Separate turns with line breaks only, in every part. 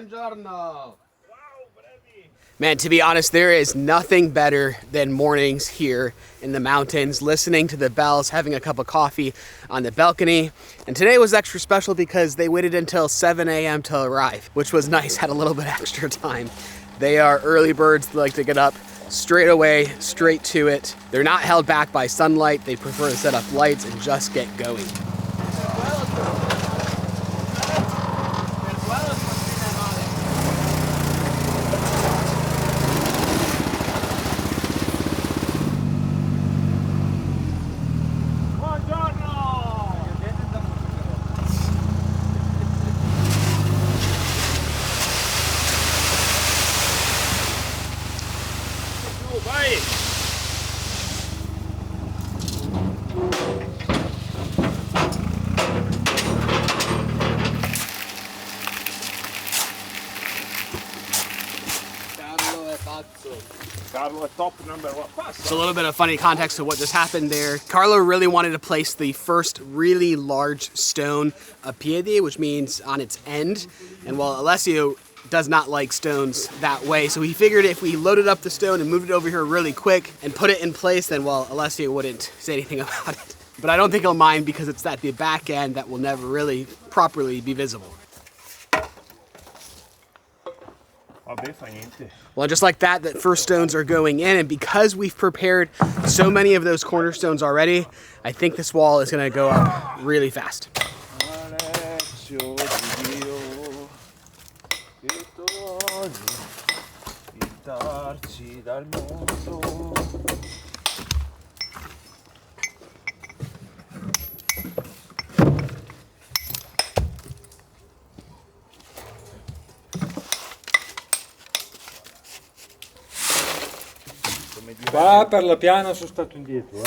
Buongiorno. Man, to be honest, there is nothing better than mornings here in the mountains, listening to the bells, having a cup of coffee on the balcony. And today was extra special because they waited until 7 a.m. to arrive, which was nice, had a little bit extra time. They are early birds, they like to get up straight away, straight to it. They're not held back by sunlight. They prefer to set up lights and just get going. So a little bit of funny context to what just happened there. Carlo really wanted to place the first really large stone a piede, which means on its end. And while Alessio does not like stones that way, so he figured if we loaded up the stone and moved it over here really quick and put it in place, then well, Alessio wouldn't say anything about it. But I don't think he'll mind because it's at the back end that will never really properly be visible. Well, just like that, the first stones are going in, and because we've prepared so many of those cornerstones already, I think this wall is going to go up really fast.
Qua per la piana sono stato indietro.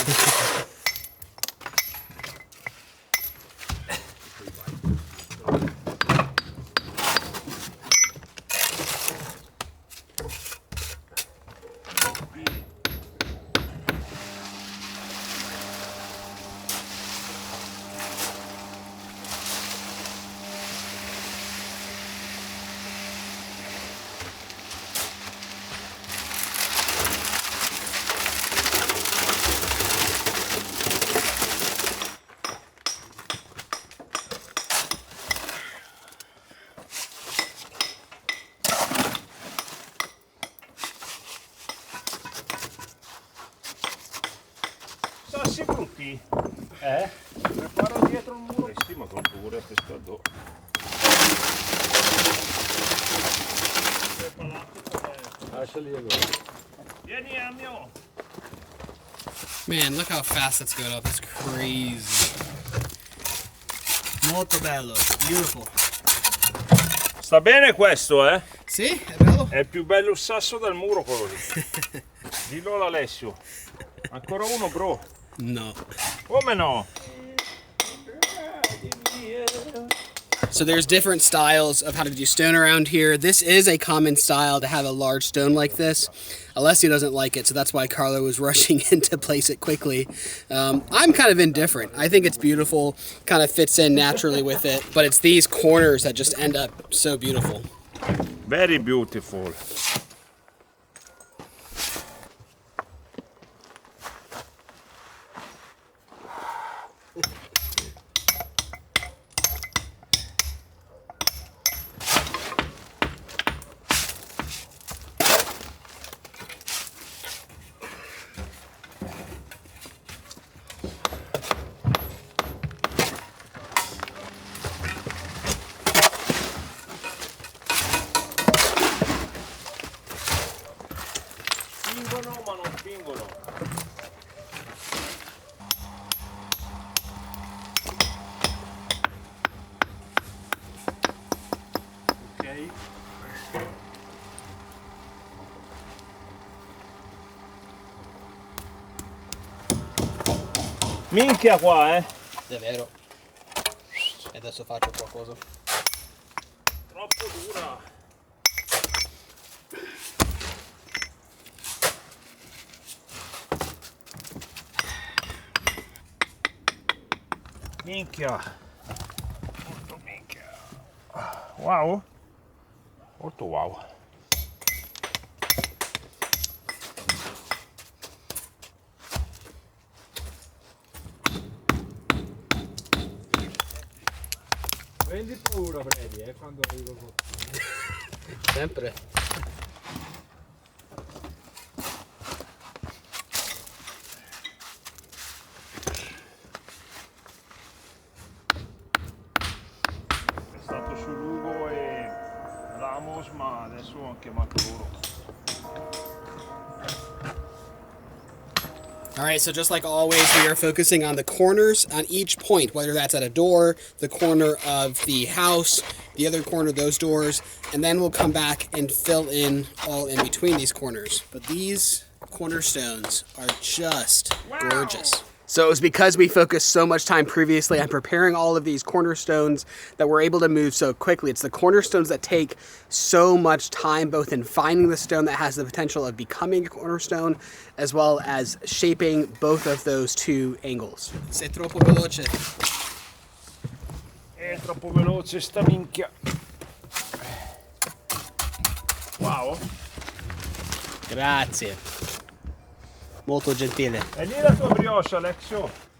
Sassi brutti? Preparo dietro il muro. Stimo con pure questo do. Vieni a mio.
Man, look how fast that's going up. That's crazy. Molto bello. Beautiful.
Sta bene questo, eh?
Sì, è bello.
È il più bello sasso del muro quello lì. Dillo all'Alessio. Ancora uno, bro.
No.
Come no?
So there's different styles of how to do stone around here. This is a common style to have a large stone like this. Alessio doesn't like it, so that's why Carlo was rushing in to place it quickly. I'm kind of indifferent. I think it's beautiful, kind of fits in naturally with it, but it's these corners that just end up so beautiful.
Very beautiful. Spingono ma non spingono. Ok. Minchia qua, eh.
È vero. E adesso faccio qualcosa.
Troppo dura. Minchia. Molto minchia. Wow. Molto wow.
Prendi paura, Bradey, quando arrivo qua.
Sempre.
È stato su Lugo e Ramos, ma adesso ho chiamato loro.
All right, so just like always, we are focusing on the corners on each point, whether that's at a door, the corner of the house, the other corner of those doors, and then we'll come back and fill in all in between these corners. But these cornerstones are just gorgeous. So it was because we focused so much time previously on preparing all of these cornerstones that we're able to move so quickly. It's the cornerstones that take so much time, both in finding the stone that has the potential of becoming a cornerstone, as well as shaping both of those two angles. Sei troppo veloce.
È troppo veloce sta minchia. Wow.
Grazie. Molto gentile.
È lì la tua brioche, Alexio?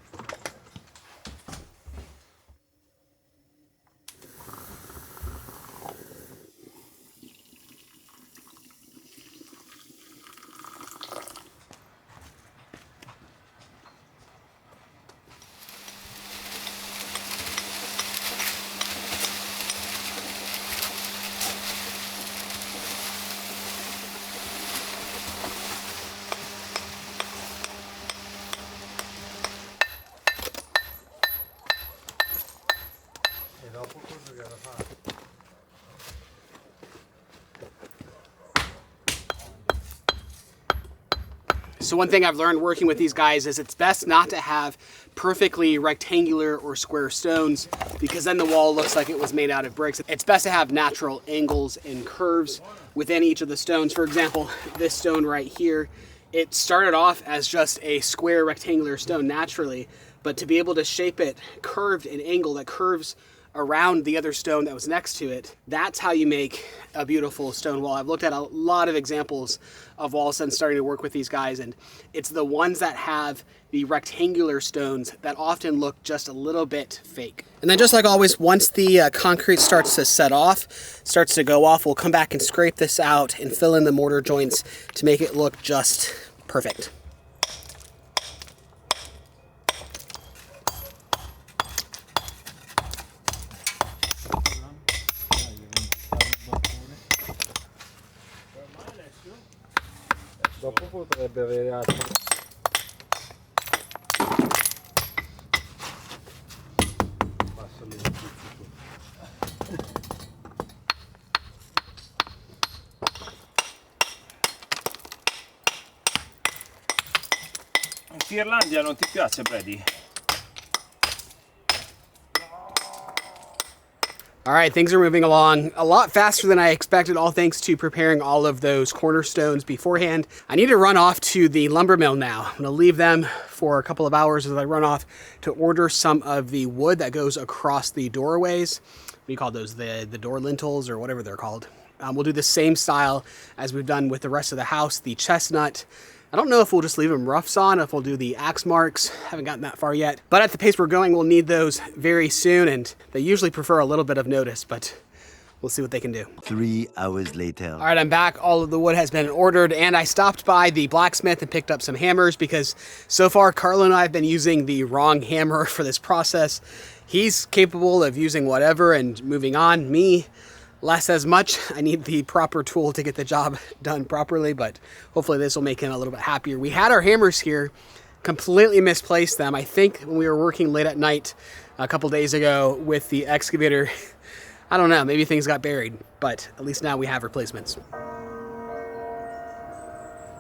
So one thing I've learned working with these guys is it's best not to have perfectly rectangular or square stones, because then the wall looks like it was made out of bricks. It's best to have natural angles and curves within each of the stones. For example, this stone right here, it started off as just a square rectangular stone naturally, but to be able to shape it curved and angle that curves around the other stone that was next to it, that's how you make a beautiful stone wall. I've looked at a lot of examples of walls since starting to work with these guys, and it's the ones that have the rectangular stones that often look just a little bit fake. And then just like always, once the concrete starts to set off, starts to go off, we'll come back and scrape this out and fill in the mortar joints to make it look just perfect.
Dopo potrebbe avere altro. Passa lì.
In Finlandia non ti piace, Bradey?
All right, things are moving along a lot faster than I expected, all thanks to preparing all of those cornerstones beforehand. I need to run off to the lumber mill now. I'm gonna leave them for a couple of hours as I run off to order some of the wood that goes across the doorways. What do you call those? The door lintels or whatever they're called. We'll do the same style as we've done with the rest of the house, the chestnut. I don't know if we'll just leave them rough sawn, if we'll do the axe marks. Haven't gotten that far yet. But at the pace we're going, we'll need those very soon, and they usually prefer a little bit of notice, but we'll see what they can do.
3 hours later.
All right, I'm back. All of the wood has been ordered, and I stopped by the blacksmith and picked up some hammers because so far Carlo and I have been using the wrong hammer for this process. He's capable of using whatever and moving on. Me, less as much. I need the proper tool to get the job done properly, but hopefully this will make him a little bit happier. We had our hammers here, completely misplaced them. I think when we were working late at night a couple days ago with the excavator, I don't know, maybe things got buried, but at least now we have replacements.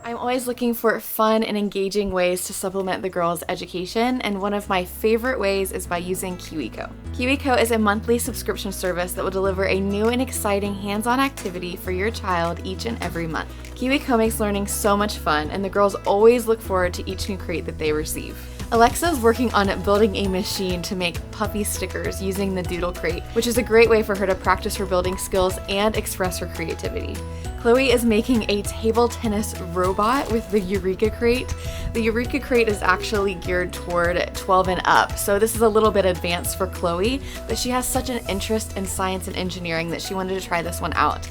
I'm always looking for fun and engaging ways to supplement the girls' education, and one of my favorite ways is by using KiwiCo. KiwiCo is a monthly subscription service that will deliver a new and exciting hands-on activity for your child each and every month. KiwiCo makes learning so much fun, and the girls always look forward to each new crate that they receive. Alexa's working on building a machine to make puppy stickers using the Doodle Crate, which is a great way for her to practice her building skills and express her creativity. Chloe is making a table tennis robot with the Eureka Crate. The Eureka Crate is actually geared toward 12 and up, so this is a little bit advanced for Chloe, but she has such an interest in science and engineering that she wanted to try this one out.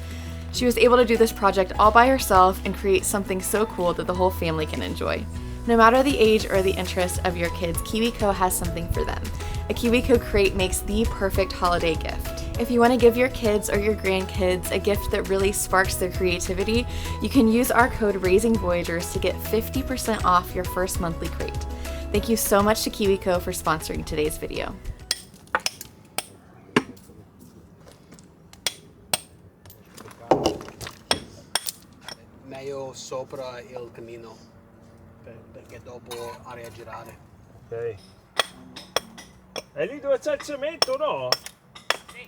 She was able to do this project all by herself and create something so cool that the whole family can enjoy. No matter the age or the interest of your kids, KiwiCo has something for them. A KiwiCo crate makes the perfect holiday gift. If you want to give your kids or your grandkids a gift that really sparks their creativity, you can use our code RAISINGVoyagers to get 50% off your first monthly crate. Thank you so much to KiwiCo for sponsoring today's video.
Meglio sopra il camino, perché dopo aria a girare.
Ok. È lì dove c'è il cemento, no?
Sì.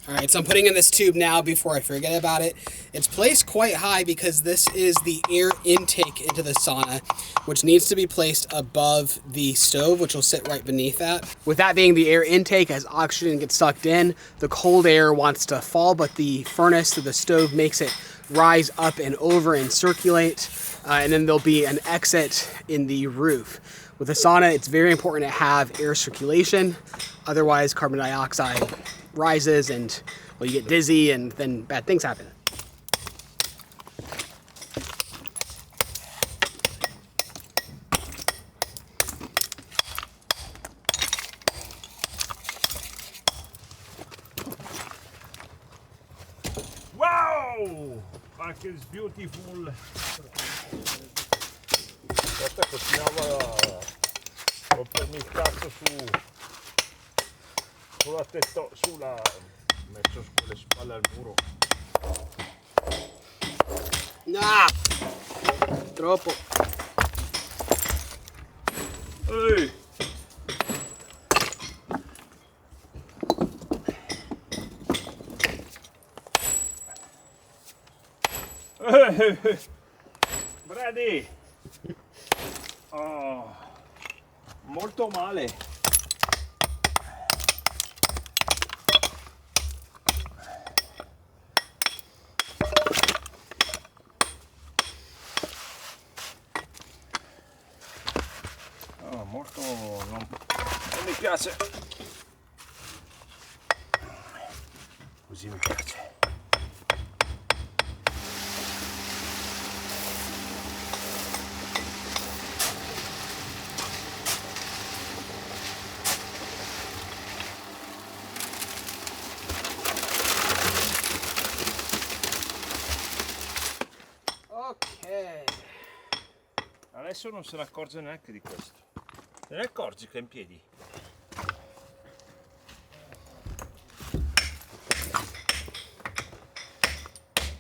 All right, so I'm putting in this tube now before I forget about it. It's placed quite high because this is the air intake into the sauna, which needs to be placed above the stove, which will sit right beneath that. With that being the air intake, as oxygen gets sucked in, the cold air wants to fall, but the furnace to the stove makes it rise up and over and circulate, and then there'll be an exit in the roof. With a sauna, it's very important to have air circulation, otherwise carbon dioxide rises and, well, you get dizzy and then bad things happen.
Wow! That is beautiful. Aspetta, continuavo a rompermi il cazzo sulla sulla messo con le spalle al muro.
Ah! Troppo.
Ehi! Bradey! Oh, molto male. Oh, molto non mi piace. Così mi piace. Adesso non se ne accorge neanche di questo. Te ne accorgi che è in piedi?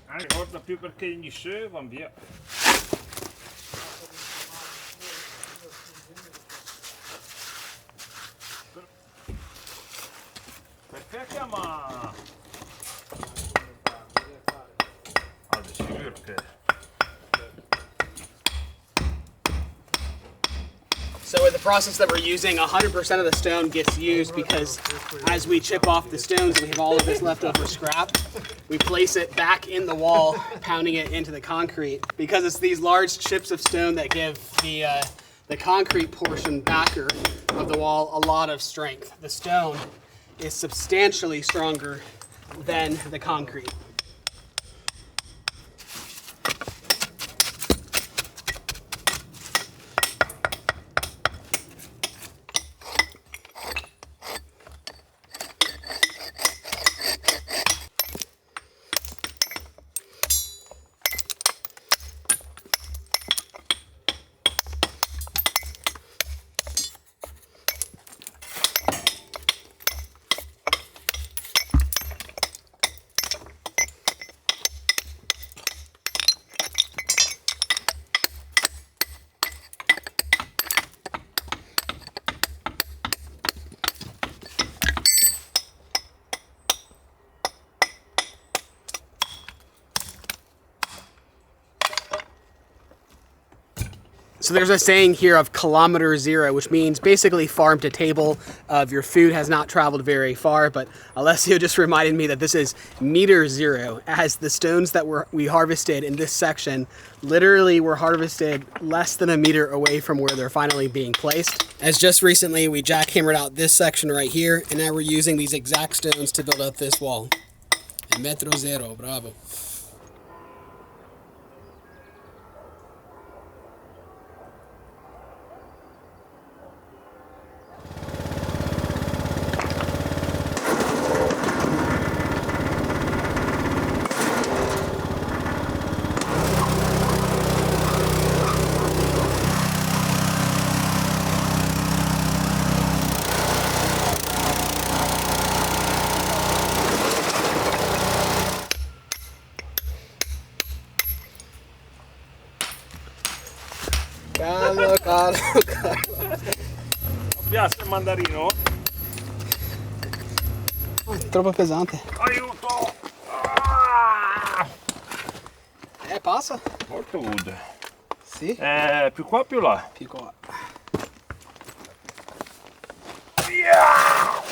Non ricorda più perché gli se vanno via. Perché chiama? Allora, sicuro che...
So with the process that we're using, 100% of the stone gets used because as we chip off the stones and we have all of this leftover scrap, we place it back in the wall, pounding it into the concrete. Because it's these large chips of stone that give the concrete portion backer of the wall a lot of strength. The stone is substantially stronger than the concrete. So there's a saying here of kilometer zero, which means basically farm to table of your food has not traveled very far. But Alessio just reminded me that this is meter zero, as the stones that we harvested in this section literally were harvested less than a meter away from where they're finally being placed. As just recently we jackhammered out this section right here, and now we're using these exact stones to build up this wall. Metro zero, bravo. Calmo, calmo, calmo.
Piace il mandarino?
Oh, è troppo pesante.
Aiuto! Ah!
Passa.
Molto good.
Sì.
Più qua o più là?
Più qua.
Yeah!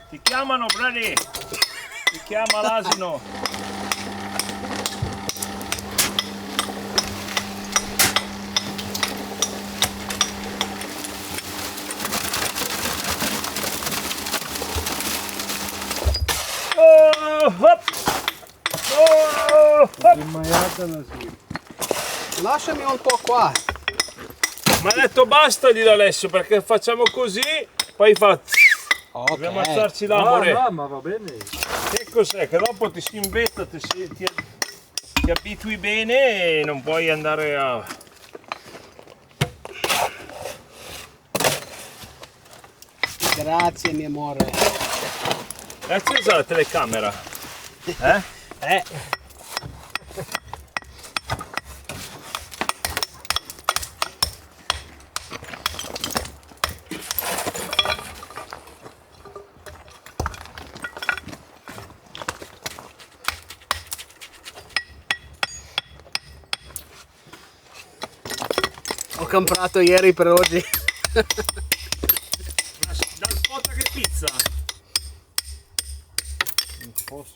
Ti chiamano, Bradey! Ti chiama l'asino! Oh, hop! Oh, hop!
Sbagliata la sì.
Lasciami un po' qua.
Ma ha detto basta di Alessio, perché facciamo così, poi fa...
Ok.
Dobbiamo alzarci l'amore.
No, ma va bene.
Che cos'è? Che dopo ti si imbetta, ti abitui bene e non puoi andare a...
Grazie, mio amore.
È accesa la telecamera? Eh?
Ho comprato ieri per oggi.
Dal spot che pizza?
Non posso.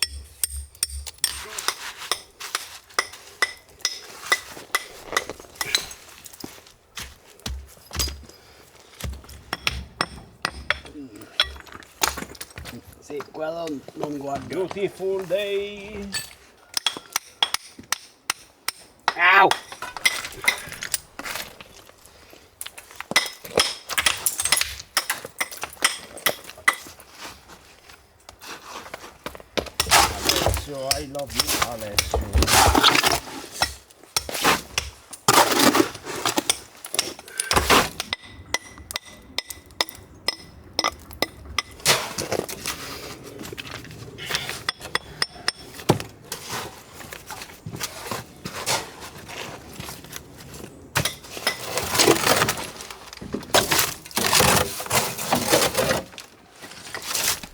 Sì, quello non guardo.
Beautiful day.
Ow!
Alessio, I love you, Alessio.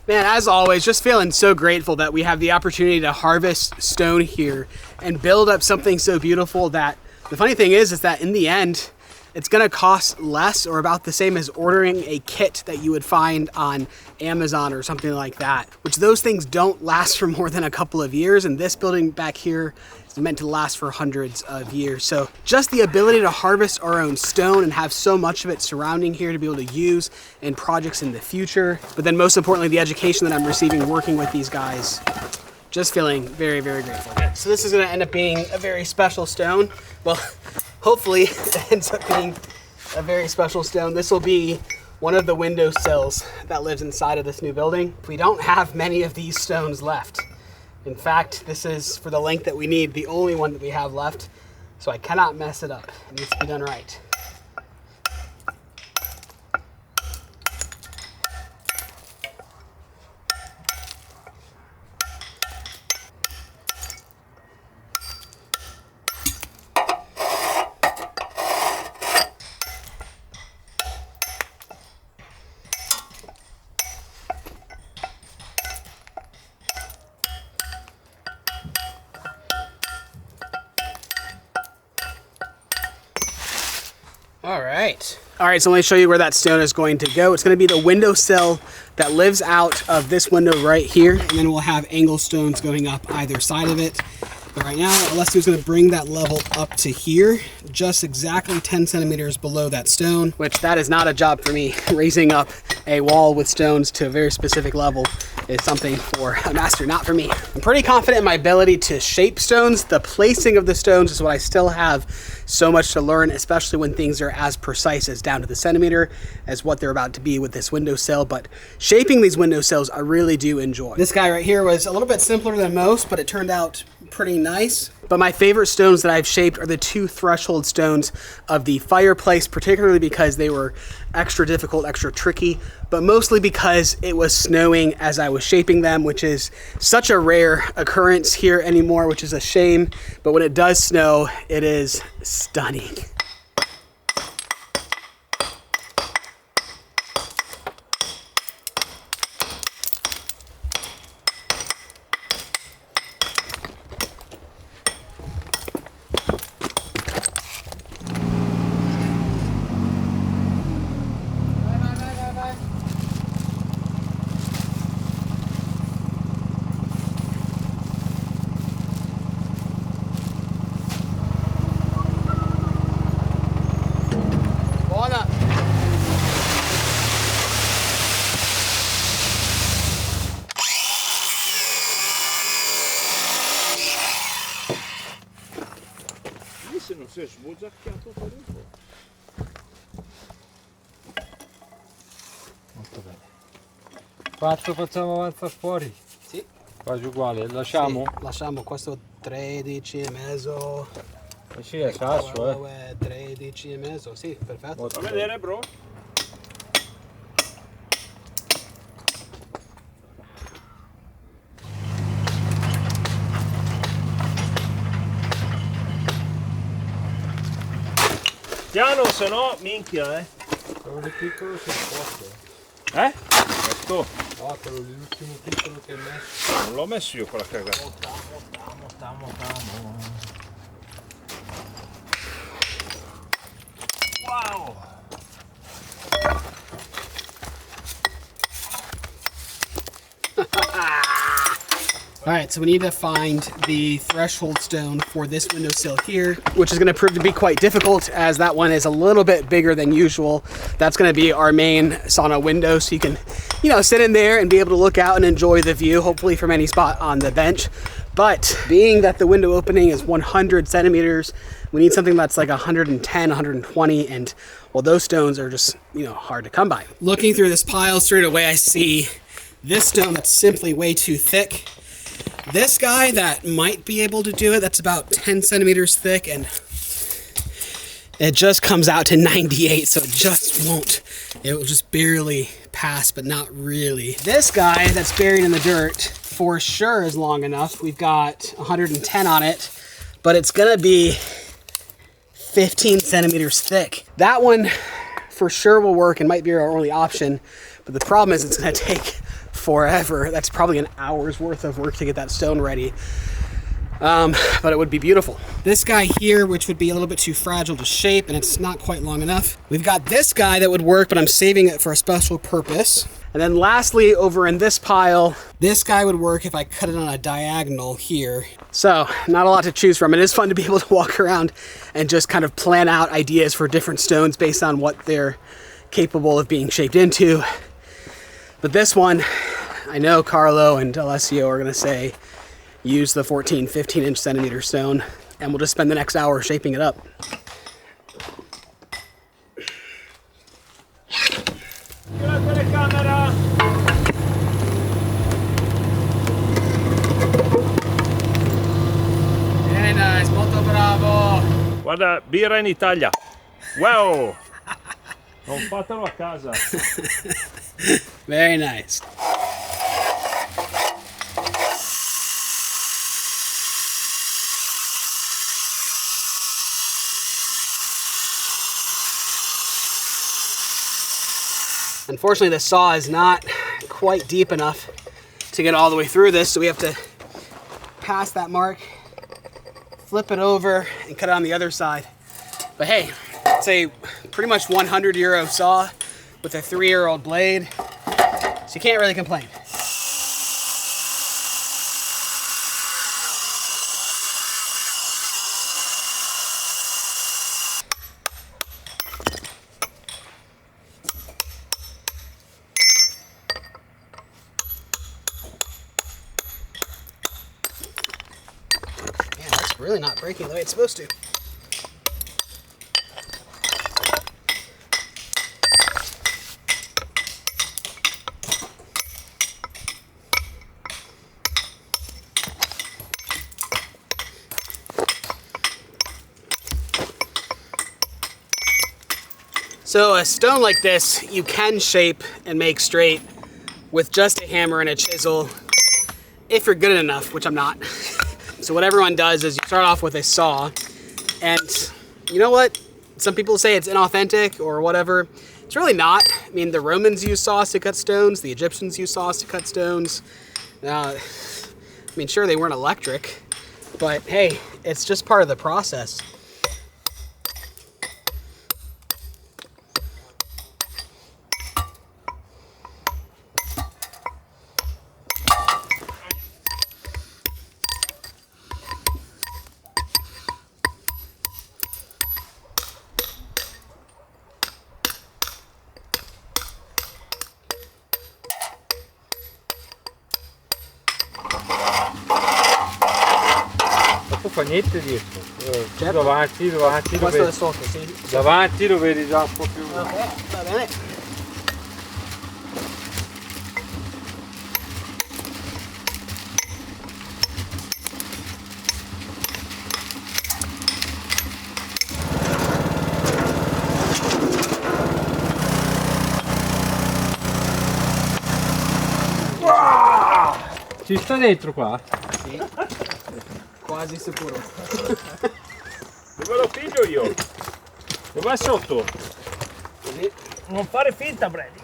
Man, as always, just feeling so grateful that we have the opportunity to harvest stone here and build up something so beautiful that the funny thing is that in the end, it's gonna cost less or about the same as ordering a kit that you would find on Amazon or something like that, which those things don't last for more than a couple of years, and this building back here is meant to last for hundreds of years. So just the ability to harvest our own stone and have so much of it surrounding here to be able to use in projects in the future, but then most importantly, the education that I'm receiving working with these guys, just feeling very, very grateful. So this is gonna end up being a very special stone. Well, hopefully it ends up being a very special stone. This will be one of the window sills that lives inside of this new building. We don't have many of these stones left. In fact, this is, for the length that we need, the only one that we have left. So I cannot mess it up. It needs to be done right. All right. All right, so let me show you where that stone is going to go. It's going to be the windowsill that lives out of this window right here, and then we'll have angle stones going up either side of it. But right now, Alessio's going to bring that level up to here, just exactly 10 centimeters below that stone, which that is not a job for me. Raising up a wall with stones to a very specific level is something for a master, not for me. I'm pretty confident in my ability to shape stones. The placing of the stones is what I still have so much to learn, especially when things are as precise as down to the centimeter as what they're about to be with this windowsill. But shaping these windowsills, I really do enjoy. This guy right here was a little bit simpler than most, but it turned out pretty nice. But my favorite stones that I've shaped are the 2 threshold stones of the fireplace, particularly because they were extra difficult, extra tricky, but mostly because it was snowing as I was shaping them, which is such a rare occurrence here anymore, which is a shame. But when it does snow, it is stunning.
Se non si è sbugiacchiato per un po'.
Molto bene. Quanto facciamo avanzare fuori?
Sì.
Quasi uguale, lasciamo?
Sì, lasciamo questo 13 e mezzo.
Sì, è sasso,
13 e mezzo, sì, perfetto.
Fa vedere, bro. Piano, se no, minchia,
Quello di piccolo si posto.
Questo?
No, quello l'ultimo piccolo che hai messo.
Non l'ho messo io quella cagata. Wow!
All right, so we need to find the threshold stone for this windowsill here, which is going to prove to be quite difficult as that one is a little bit bigger than usual. That's going to be our main sauna window, so you can, sit in there and be able to look out and enjoy the view, hopefully from any spot on the bench. But being that the window opening is 100 centimeters, we need something that's like 110, 120, and well, those stones are just, hard to come by. Looking through this pile straight away, I see this stone that's simply way too thick. This guy that might be able to do it, that's about 10 centimeters thick, and it just comes out to 98, so it just won't. It will just barely pass, but not really. This guy that's buried in the dirt for sure is long enough. We've got 110 on it, but it's gonna be 15 centimeters thick. That one for sure will work and might be our only option, but the problem is it's gonna take forever. That's probably an hour's worth of work to get that stone ready. But it would be beautiful. This guy here, which would be a little bit too fragile to shape, and it's not quite long enough. We've got this guy that would work, but I'm saving it for a special purpose. And then lastly, over in this pile, this guy would work if I cut it on a diagonal here. So not a lot to choose from. It is fun to be able to walk around and just kind of plan out ideas for different stones based on what they're capable of being shaped into. But this one, I know Carlo and Alessio are gonna say, use the 14, 15 centimeter stone, and we'll just spend the next hour shaping it up.
La telecamera!
Very nice, molto bravo.
Guarda, birra in Italia. Wow! Non fatelo a casa.
Very nice. Unfortunately, the saw is not quite deep enough to get all the way through this, so we have to pass that mark, flip it over, and cut it on the other side. But hey, it's It's a pretty much 100-euro saw with a 3-year-old blade, so you can't really complain. Man, that's really not breaking the way it's supposed to. So a stone like this, you can shape and make straight with just a hammer and a chisel, if you're good enough, which I'm not. So what everyone does is you start off with a saw, and you know what? Some people say it's inauthentic or whatever. It's really not. I mean, the Romans used saws to cut stones, the Egyptians used saws to cut stones. I mean, sure, they weren't electric, but hey, it's just part of the process.
Fa niente dietro, davanti,
Questo è sotto, sì.
davanti lo vedi già un po' più.
Ok, va bene.
Ci sta dentro qua?
Sì. Quasi sicuro.
Dove lo piglio io? Dov'è sotto?
Così.
Non fare finta, Bradey.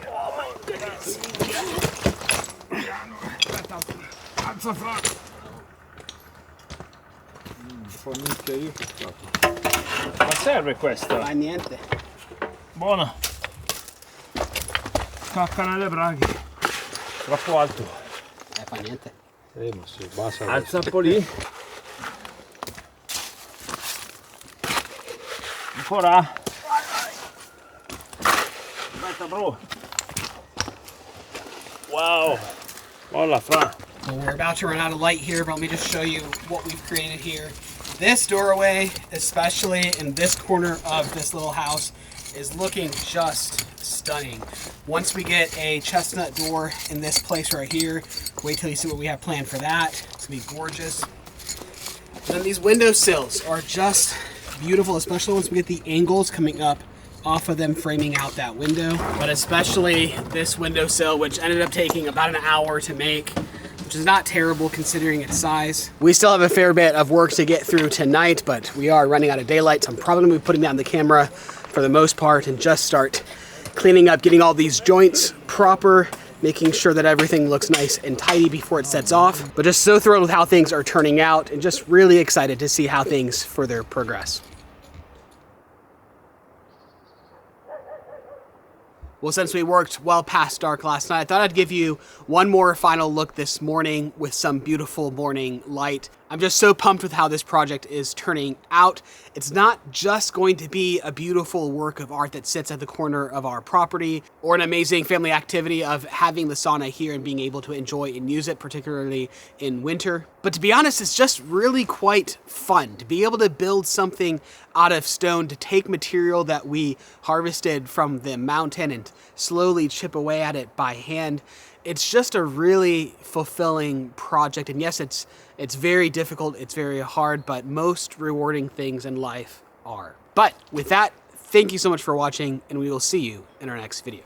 Alza fra! Fa minchia io che faccio.
Ma serve questa?
Ma niente.
Buona. Cacca nelle braghe. Troppo alto.
Fa niente.
Ma sì, basta.
Alza un po' lì. Ancora? Aspetta, bro. Wow. Hola, fra.
Well, we're about to run out of light here, but let me just show you what we've created here. This doorway, especially in this corner of this little house, is looking just stunning. Once we get a chestnut door in this place right here, wait till you see what we have planned for that. It's gonna be gorgeous. And then these windowsills are just beautiful, especially once we get the angles coming up off of them framing out that window. But especially this windowsill, which ended up taking about an hour to make, which is not terrible considering its size. We still have a fair bit of work to get through tonight, but we are running out of daylight, so I'm probably gonna be putting down the camera for the most part and just start cleaning up, getting all these joints proper, making sure that everything looks nice and tidy before it sets off. But just so thrilled with how things are turning out and just really excited to see how things further progress. Well, since we worked well past dark last night, I thought I'd give you one more final look this morning with some beautiful morning light. I'm just so pumped with how this project is turning out. It's not just going to be a beautiful work of art that sits at the corner of our property or an amazing family activity of having the sauna here and being able to enjoy and use it, particularly in winter. But to be honest, it's just really quite fun to be able to build something out of stone, to take material that we harvested from the mountain and slowly chip away at it by hand. It's just a really fulfilling project. And yes, it's very difficult, it's very hard, but most rewarding things in life are. But with that, thank you so much for watching, and we will see you in our next video.